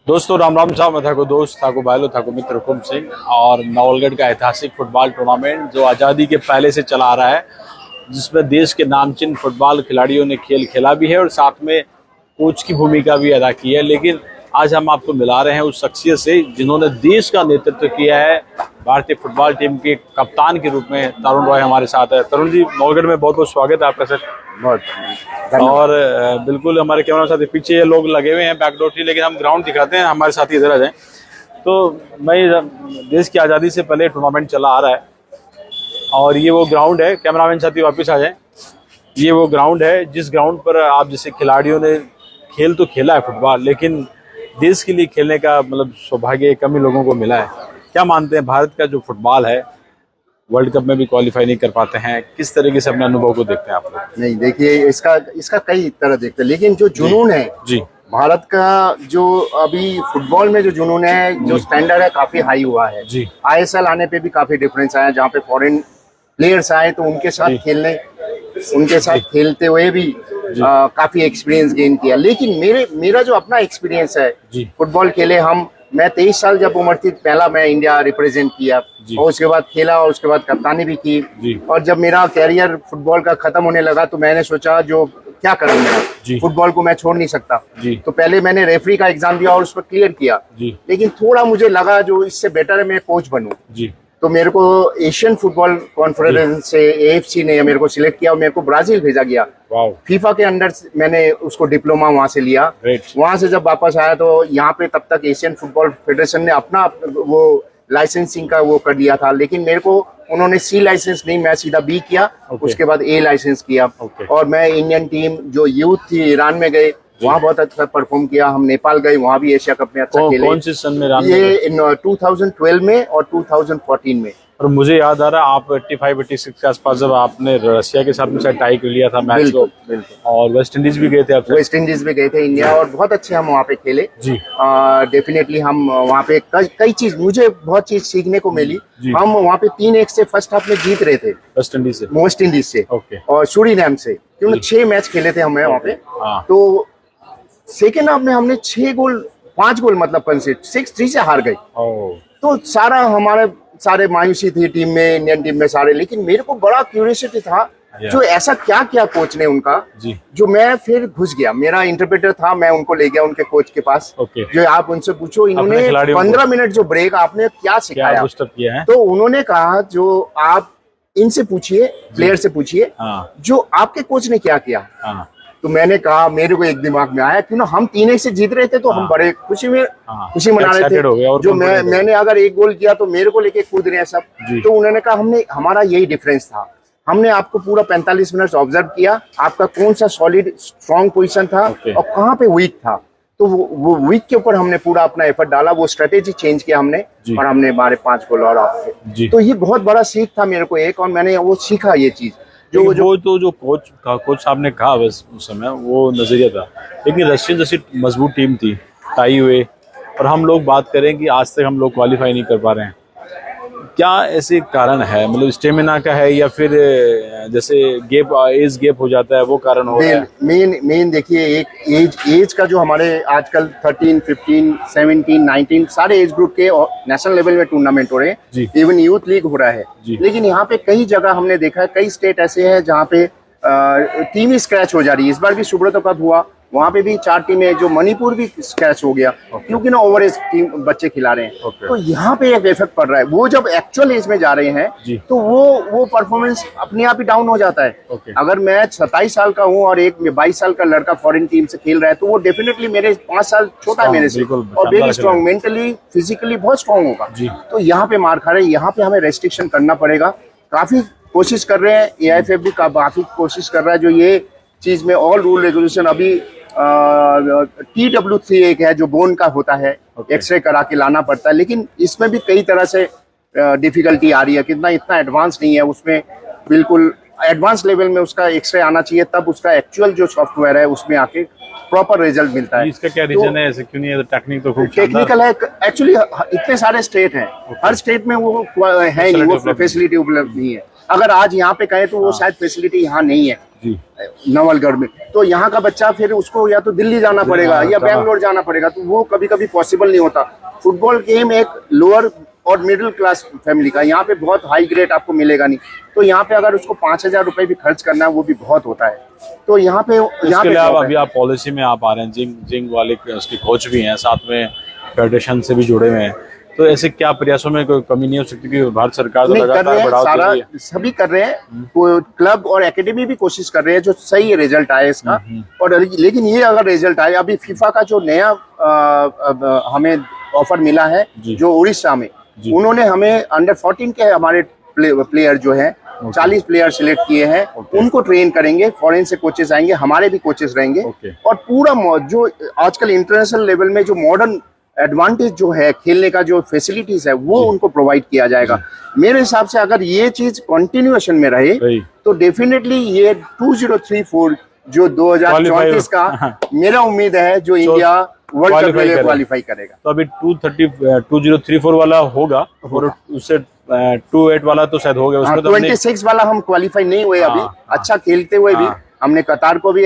दोस्तों राम राम साहब, मैं थाको दोस्त थाको भाईलो थाको मित्र हुकुम सिंह। और नवलगढ़ का ऐतिहासिक फुटबॉल टूर्नामेंट जो आज़ादी के पहले से चला आ रहा है, जिसमें देश के नामचीन फुटबॉल खिलाड़ियों ने खेल खेला भी है और साथ में कोच की भूमिका भी अदा की है। लेकिन आज हम आपको मिला रहे हैं उस शख्सियत से जिन्होंने देश का नेतृत्व किया है। भारतीय फुटबॉल टीम के कप्तान के रूप में तरुण रॉय हमारे साथ है। तरुण जी, नवलगढ़ में बहुत बहुत स्वागत है आपका सर। बहुत और बिल्कुल हमारे कैमरा साथी पीछे ये लोग लगे हुए हैं बैकडोर की, लेकिन हम ग्राउंड दिखाते हैं, हमारे साथी इधर आ जाएं। तो मैं देश की आज़ादी से पहले टूर्नामेंट चला आ रहा है और ये वो ग्राउंड है। कैमरामैन साथी वापस आ जाएं। ये वो ग्राउंड है जिस ग्राउंड पर आप जैसे खिलाड़ियों ने खेल तो खेला है फुटबॉल, लेकिन देश के लिए खेलने का मतलब सौभाग्य कम ही लोगों को मिला है। क्या मानते हैं, भारत का जो फुटबॉल है वर्ल्ड कप में भी क्वालिफाई नहीं कर पाते हैं, किस तरीके से अपने अनुभव को देखते हैं आप लोग? नहीं, देखिए इसका कई तरह देखते हैं, लेकिन जो जुनून है जी भारत का, जो अभी फुटबॉल में जो जुनून है, जो स्टैंडर्ड है, काफी हाई हुआ है जी। ISL आने पे भी काफी डिफरेंस आया, जहाँ पे फॉरेन प्लेयर्स आए तो उनके साथ खेलते हुए भी काफी एक्सपीरियंस गेन किया। लेकिन मेरा जो अपना एक्सपीरियंस है फुटबॉल खेले मैं 23 साल जब उम्र थी, पहला मैं इंडिया रिप्रेजेंट किया और उसके बाद खेला और उसके बाद कप्तानी भी की। और जब मेरा कैरियर फुटबॉल का खत्म होने लगा तो मैंने सोचा जो क्या करूंगा, फुटबॉल को मैं छोड़ नहीं सकता। तो पहले मैंने रेफरी का एग्जाम दिया और उस पर क्लियर किया, लेकिन थोड़ा मुझे लगा जो इससे बेटर है मैं कोच बनूं। तो मेरे को एशियन फुटबॉल कॉन्फ्रेंस से AFC ने मेरे को सिलेक्ट किया और मेरे को ब्राजील भेजा गया। फीफा के अंडर मैंने उसको डिप्लोमा वहां से लिया। वहां से जब वापस आया तो यहाँ पे तब तक एशियन फुटबॉल फेडरेशन ने अपना वो लाइसेंसिंग का वो कर दिया था, लेकिन मेरे को उन्होंने C लाइसेंस नहीं, मैं सीधा B किया। उसके बाद A लाइसेंस किया। और मैं इंडियन टीम जो यूथ थी ईरान में गए, वहाँ बहुत अच्छा परफॉर्म किया। हम नेपाल गए, वहाँ भी एशिया कप में अच्छा खेले। कौन से सन में? ये 2012 में और 2014 में। और मुझे याद आ रहा है आप 85-86 के आसपास जब आपने रशिया के साथ में शायद टाई कर लिया था मैच को, और वेस्ट इंडीज भी गए थे आप? वेस्ट इंडीज भी गए थे, इंडिया, और बहुत अच्छे हम वहाँ पे खेले जी। डेफिनेटली हम वहाँ पे कई चीज, मुझे बहुत चीज सीखने को मिली। हम वहाँ पे 3-1 से फर्स्ट हाफ में जीत रहे थे वेस्ट इंडीज से और सूरीनाम से, क्योंकि 6 मैच खेले थे हमें वहाँ पे। तो सेकेंड हाफ में हमने 5 गोल मतलब कंसीड 6-3 से हार गए। तो सारे मायूसी थी टीम में, इंडियन टीम में सारे। लेकिन मेरे को बड़ा क्यूरियोसिटी था जो ऐसा क्या किया कोच ने उनका, जो मैं फिर घुस गया। मेरा इंटरप्रेटर था, मैं उनको ले गया उनके कोच के पास। जो आप उनसे पूछो, इन्होंने 15 मिनट जो ब्रेक आपने क्या सिखाया, तो उन्होंने कहा जो आप इनसे पूछिए, प्लेयर से पूछिए जो आपके कोच ने क्या किया। तो मैंने कहा, मेरे को एक दिमाग में आया, क्यों ना हम 3-1 से जीत रहे थे तो हम बड़े खुशी मना रहे थे। जो मैंने अगर 1 गोल किया तो मेरे को लेके कूद रहे हैं सब। तो उन्होंने कहा हमारा यही डिफरेंस था, हमने आपको पूरा 45 मिनट ऑब्जर्व किया, आपका कौन सा सॉलिड स्ट्रॉन्ग पोजीशन था और कहाँ पे वीक था। तो वो वीक के ऊपर हमने पूरा अपना एफर्ट डाला, वो स्ट्रेटेजी चेंज किया हमने और हमने हमारे 5 गोल और आपके। तो ये बहुत बड़ा सीख था मेरे को एक, और मैंने वो सीखा ये चीज। जो कोच साहब ने कहा बस उस समय वो नजरिया था, लेकिन रशियन जैसी मजबूत टीम थी, टाई हुए, और हम लोग बात करें कि आज तक हम लोग क्वालिफाई नहीं कर पा रहे हैं। क्या ऐसे कारण है? मतलब स्टेमिना का है या फिर जैसे एज गैप हो जाता है, वो कारण हो रहा है? मेन देखिए, एक एज का जो हमारे आजकल 13, 15, 17, 19 सारे एज ग्रुप के नेशनल लेवल में टूर्नामेंट हो रहे हैं, इवन यूथ लीग हो रहा है। लेकिन यहाँ पे कई जगह हमने देखा है, कई स्टेट ऐसे हैं जहाँ पे टीम ही स्क्रैच हो जा रही है। इस बार भी सुब्रतो कप हुआ, वहाँ पे भी 4 टीमें, जो मणिपुर भी स्क्रैच हो गया क्योंकि ना ओवर एज टीम बच्चे खिला रहे हैं। तो यहाँ पे एक इफेक्ट पड़ रहा है। वो जब एक्चुअल एज में जा रहे हैं तो वो परफॉर्मेंस अपने आप ही डाउन हो जाता है। अगर मैं 27 साल का हूँ और एक 22 साल का लड़का फॉरेन टीम से खेल रहा है, तो वो डेफिनेटली मेरे 5 साल छोटा है मेरे से, और वेरी स्ट्रॉन्ग, मेंटली फिजिकली बहुत स्ट्रॉन्ग होगा। तो यहाँ पे मार खा रहे हैं, यहाँ पे हमें रेस्ट्रिक्शन करना पड़ेगा। काफी कोशिश कर रहे हैं, AIFF भी काफी कोशिश कर रहा है, जो ये चीज में ऑल रूल रेगुलेशन अभी TW3 एक है जो बोन का होता है, एक्सरे करा के लाना पड़ता है, लेकिन इसमें भी कई तरह से डिफिकल्टी आ रही है। इतना एडवांस नहीं है उसमें, बिल्कुल एडवांस लेवल में उसका एक्सरे आना चाहिए, तब उसका एक्चुअल जो सॉफ्टवेयर है उसमें आके प्रॉपर रिजल्ट मिलता है। इसका क्या रीजन है, ऐसे क्यों नहीं है? टेक्निक तो खूब टेक्निकल है एक्चुअली। इतने सारे स्टेट हैं, हर स्टेट में वो है ही, वो फैसिलिटी उपलब्ध नहीं है। अगर आज यहाँ पे कहें तो वो शायद फैसिलिटी यहाँ नहीं है, जी। नवलगढ़ में, तो यहाँ का बच्चा फिर उसको या तो दिल्ली जाना पड़ेगा या बैंगलोर जाना पड़ेगा, तो वो कभी कभी पॉसिबल नहीं होता। फुटबॉल गेम एक लोअर और मिडिल क्लास फैमिली का, यहाँ पे बहुत हाई ग्रेड आपको मिलेगा नहीं, तो यहाँ पे अगर उसको 5,000 रुपए भी खर्च करना है वो भी बहुत होता है। तो यहाँ पे अभी आप पॉलिसी में आप आ रहे हैं, जिंग वाले उसके कोच भी हैं, साथ में फेडरेशन से भी जुड़े हुए हैं, तो ऐसे क्या प्रयासों में कोई कमी नहीं हो सकती कि भारत सरकार तो लगातार बढ़ावा सभी कर रहे हैं, क्लब और एकेडमी भी कोशिश कर रहे हैं जो सही रिजल्ट आए इसका। और लेकिन ये अगर रिजल्ट आए, अभी फीफा का जो नया हमें ऑफर मिला है जो उड़ीसा में, उन्होंने हमें अंडर 14 के हमारे प्लेयर जो है 40 प्लेयर सिलेक्ट किए हैं, उनको ट्रेन करेंगे, फॉरेन से कोचेस आएंगे, हमारे भी कोचेस रहेंगे, और पूरा जो आजकल इंटरनेशनल लेवल में जो मॉडर्न एडवांटेज जो है खेलने का, जो फैसिलिटीज है वो उनको प्रोवाइड किया जाएगा। मेरे हिसाब से अगर ये चीज कंटिन्यूएशन में रहे तो डेफिनेटली ये 2034 जो 2034 का मेरा उम्मीद है जो इंडिया वर्ल्ड कप के लिए क्वालिफाई करेगा। तो अभी 2034 वाला होगा और उससे 28 वाला तो शायद हो गया, उसमें 26 वाला हम क्वालिफाई नहीं हुए अभी। अच्छा खेलते हुए भी हमने कतार को भी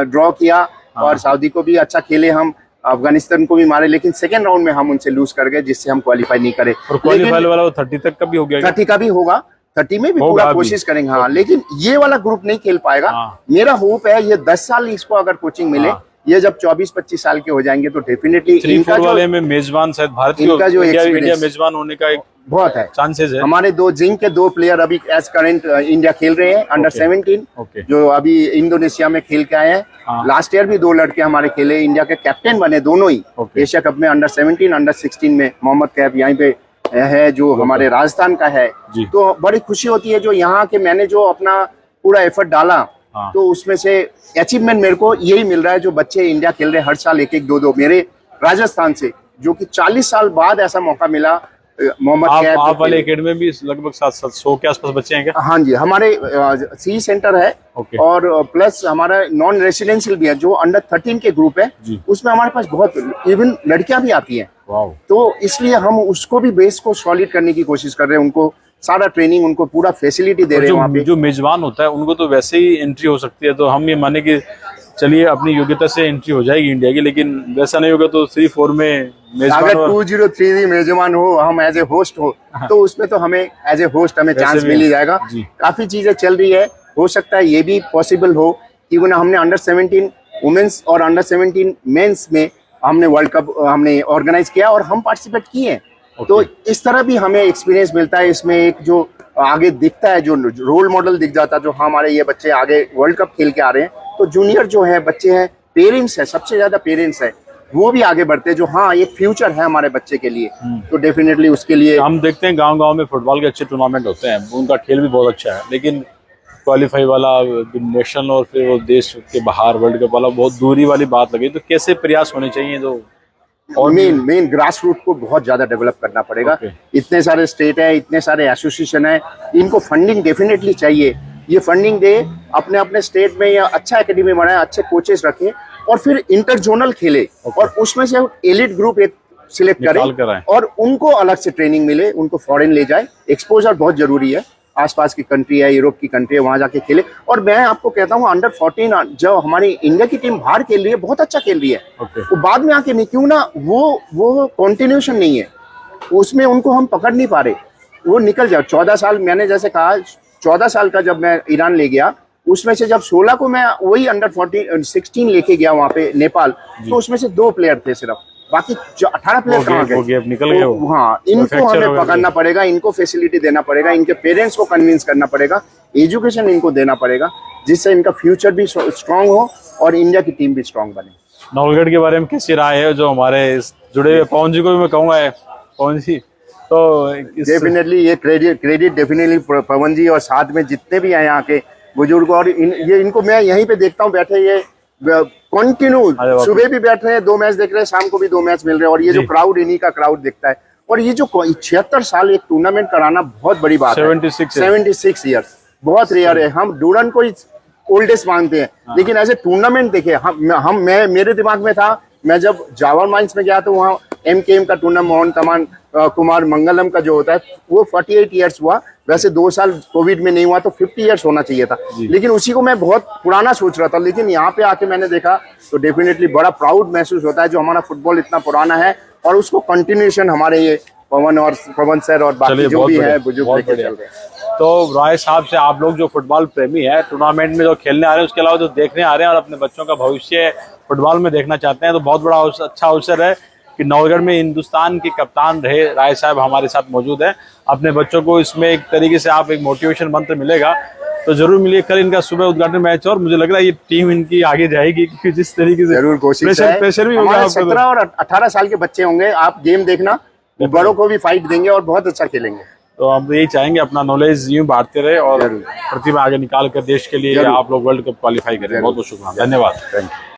ड्रॉ किया और सऊदी को भी अच्छा खेले, हम अफगानिस्तान को भी मारे, लेकिन सेकेंड राउंड में हम उनसे लूज कर गए जिससे हम क्वालिफाई नहीं करे। और क्वालिफाई वाला 30 तक का भी हो गया, 30 का भी होगा, 30 में भी पूरा कोशिश करेंगे। हाँ, लेकिन ये वाला ग्रुप नहीं खेल पाएगा। मेरा होप है ये 10 साल इसको अगर कोचिंग मिले, ये जब 24-25 साल के हो जाएंगे तो डेफिनेटली इनका वाले में मेजबान शायद भारत का जो इंडिया मेजबान होने का एक बहुत है चांसेस है। हमारे जिंक के 2 प्लेयर अभी एज करंट इंडिया खेल रहे हैं अंडर 17 जो अभी इंडोनेशिया में खेल के आए हैं। लास्ट ईयर भी 2 लड़के हमारे खेले, इंडिया के कैप्टन बने दोनों ही एशिया कप में, अंडर 17 अंडर 16 में। मोहम्मद कैफ यहीं पे है जो हमारे राजस्थान का है, तो बड़ी खुशी होती है जो यहाँ के मैंने जो अपना पूरा एफर्ट डाला, तो उसमें से अचीवमेंट मेरे को यही मिल रहा है। जो बच्चे इंडिया खेल रहे हैं हर साल 1-1, 2-2, मेरे राजस्थान से जो कि 40 साल बाद ऐसा मौका मिला। मोहम्मद कैफ आप वाले एकेडमी में भी लगभग 700 के आसपास बच्चे हैं क्या? हाँ जी, हमारे सी सेंटर है और प्लस हमारा नॉन रेसिडेंशियल भी है जो अंडर 13 के ग्रुप है, उसमें हमारे पास बहुत इवन लड़कियां भी आती हैं। तो इसलिए हम उसको भी बेस को सॉलिड करने की कोशिश कर रहे हैं, उनको सारा ट्रेनिंग, उनको पूरा फैसिलिटी दे रहे हैं वहाँ पे। जो मेजबान होता है उनको तो वैसे ही एंट्री हो सकती है, तो हम ये माने कि चलिए अपनी योग्यता से एंट्री हो जाएगी इंडिया की, लेकिन वैसा नहीं होगा तो 3-4 में मेजबान, अगर 2033 मेजबान हो, हम एज ए होस्ट हो, तो उसमें तो हमें एज ए होस्ट हमें चांस मिल ही जाएगा। काफी चीजें चल रही है, हो सकता है ये भी पॉसिबल हो कि हमने अंडर 17 वुमेन्स और अंडर 17 मेंस में हमने वर्ल्ड कप हमने ऑर्गेनाइज किया और हम पार्टिसिपेट किए हैं। तो इस तरह भी हमें एक्सपीरियंस मिलता है, इसमें एक जो आगे दिखता है, जो रोल मॉडल दिख जाता है, जो हमारे ये बच्चे आगे वर्ल्ड कप खेल के आ रहे हैं, तो जूनियर जो है बच्चे हैं, पेरेंट्स है, सबसे ज्यादा पेरेंट्स है, वो भी आगे बढ़ते हैं जो हाँ एक फ्यूचर है हमारे बच्चे के लिए। तो डेफिनेटली उसके लिए हम देखते हैं गांव-गांव में फुटबॉल के अच्छे टूर्नामेंट होते हैं, उनका खेल भी बहुत अच्छा है, लेकिन क्वालिफाई वाला नेशनल और फिर वो देश के बाहर वर्ल्ड कप वाला बहुत दूरी वाली बात लगी। तो कैसे प्रयास होने चाहिए? तो और मेन ग्रास रूट को बहुत ज्यादा डेवलप करना पड़ेगा। इतने सारे स्टेट है, इतने सारे एसोसिएशन है, इनको फंडिंग डेफिनेटली चाहिए। ये फंडिंग दे, अपने अपने स्टेट में या अच्छा एकेडमी बनाए, अच्छे कोचेस रखें और फिर इंटर जोनल खेले और उसमें से एलिट ग्रुप एक सिलेक्ट करें और उनको अलग से ट्रेनिंग मिले, उनको फॉरेन ले जाए। एक्सपोजर बहुत जरूरी है, आसपास की कंट्री है, यूरोप की कंट्री है, वहां जाके खेले। और मैं आपको कहता हूँ अंडर 14 जो हमारी इंडिया की टीम बाहर खेल रही है, बहुत अच्छा खेल रही है। तो बाद में आके नहीं, क्यों ना वो कंटिन्यूएशन नहीं है, उसमें उनको हम पकड़ नहीं पा रहे, वो निकल जाए। 14 साल मैंने जैसे कहा, 14 साल का जब मैं ईरान ले गया, उसमें से जब 16 को मैं वही अंडर 16 लेके गया वहां पे नेपाल, तो उसमें से 2 प्लेयर थे सिर्फ, बाकी 18 प्लेयर कहाँ गए? निकल गए। हाँ, इनको हमें पकड़ना पड़ेगा, इनको फैसिलिटी देना पड़ेगा, इनके पेरेंट्स को कन्विंस करना पड़ेगा, एजुकेशन इनको देना पड़ेगा, जिससे इनका फ्यूचर भी स्ट्रांग हो और इंडिया की टीम भी स्ट्रांग बने। नवलगढ़ के बारे में कैसी राय है जो हमारे जुड़े हुए पवन जी को भी मैं कहूँगा, पवन जी तो डेफिनेटली ये क्रेडिट डेफिनेटली पवन जी और साथ में जितने भी हैं यहाँ के बुजुर्ग, और इनको मैं यहीं पे देखता हूँ बैठे, ये कंटिन्यू सुबह भी बैठ रहे हैं, 2 मैच देख रहे हैं, शाम को भी 2 मैच मिल रहे हैं, और ये जो क्राउड इन्हीं का क्राउड दिखता है। और ये जो 76 साल एक टूर्नामेंट कराना बहुत बड़ी बात है। 76 ईयर्स बहुत रेयर है। हम डूरन को ओल्डेस्ट मानते हैं, लेकिन ऐसे टूर्नामेंट देखे मेरे दिमाग में था, मैं जब जावर माइंस में गया तो वहाँ MKM का टूर्नामेंट मोहन कमान कुमार मंगलम का जो होता है वो 48 ईयर्स हुआ। वैसे 2 साल कोविड में नहीं हुआ तो 50 ईयर्स होना चाहिए था, लेकिन उसी को मैं बहुत पुराना सोच रहा था, लेकिन यहाँ पे आके मैंने देखा तो डेफिनेटली बड़ा प्राउड महसूस होता है जो हमारा फुटबॉल इतना पुराना है और उसको कंटिन्यूएशन हमारे ये पवन सर और बाकी जो भी है बुजुर्ग लेके चल रहे हैं। तो राय साहब से आप लोग जो फुटबॉल प्रेमी है, टूर्नामेंट में जो खेलने आ रहे हैं उसके अलावा जो देखने आ रहे हैं और अपने बच्चों का भविष्य फुटबॉल में देखना चाहते हैं, तो बहुत बड़ा अच्छा अवसर है कि नवगढ़ में हिंदुस्तान के कप्तान रहे राय साहब हमारे साथ मौजूद है। अपने बच्चों को इसमें एक तरीके से आप एक मोटिवेशन मंत्र मिलेगा तो जरूर मिलिए। कल इनका सुबह उद्घाटन मैच और मुझे लग रहा है ये टीम इनकी आगे जाएगी, क्योंकि जिस तरीके से जरूर कोशिश है। प्रेशर भी होगा। 17 और 18 साल के बच्चे होंगे, आप गेम देखना, बड़ों को भी फाइट देंगे और बहुत अच्छा खेलेंगे। तो हम यही चाहेंगे अपना नॉलेज यूं बांटते रहे और प्रतिभा आगे निकाल कर देश के लिए आप लोग वर्ल्ड कप क्वालिफाई करें। बहुत बहुत शुक्रिया, धन्यवाद।